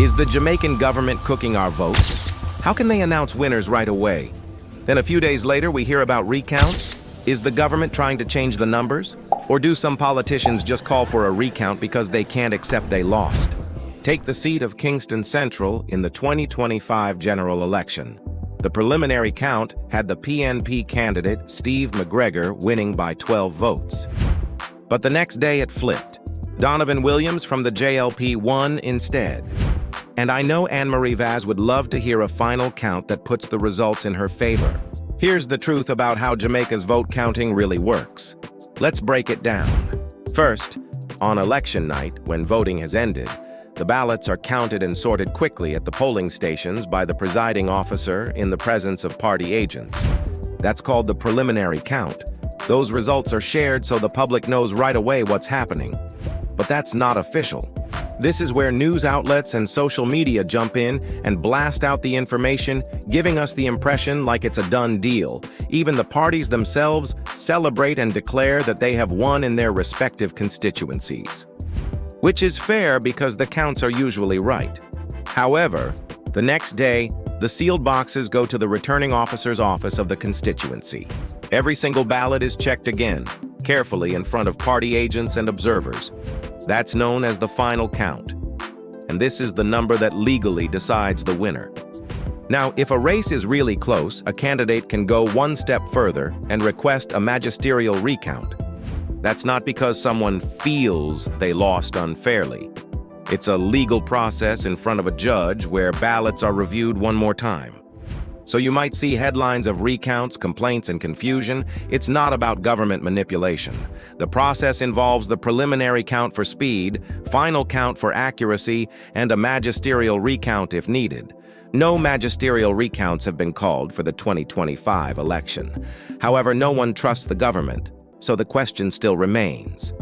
Is the Jamaican government cooking our votes? How can they announce winners right away? Then a few days later, we hear about recounts? Is the government trying to change the numbers? Or do some politicians just call for a recount because they can't accept they lost? Take the seat of Kingston Central in the 2025 general election. The preliminary count had the PNP candidate Steve McGregor winning by 12 votes. But the next day it flipped. Donovan Williams from the JLP won instead. And I know Anne-Marie Vaz would love to hear a final count that puts the results in her favor. Here's the truth about how Jamaica's vote counting really works. Let's break it down. First, on election night, when voting has ended, the ballots are counted and sorted quickly at the polling stations by the presiding officer in the presence of party agents. That's called the preliminary count. Those results are shared so the public knows right away what's happening. But that's not official. This is where news outlets and social media jump in and blast out the information, giving us the impression like it's a done deal. Even the parties themselves celebrate and declare that they have won in their respective constituencies. Which is fair because the counts are usually right. However, the next day, the sealed boxes go to the returning officer's office of the constituency. Every single ballot is checked again, carefully in front of party agents and observers. That's known as the final count. And this is the number that legally decides the winner. Now, if a race is really close, a candidate can go one step further and request a magisterial recount. That's not because someone feels they lost unfairly. It's a legal process in front of a judge where ballots are reviewed one more time. So you might see headlines of recounts, complaints, and confusion. It's not about government manipulation. The process involves the preliminary count for speed, final count for accuracy, and a magisterial recount if needed. No magisterial recounts have been called for the 2025 election. However, no one trusts the government, so the question still remains.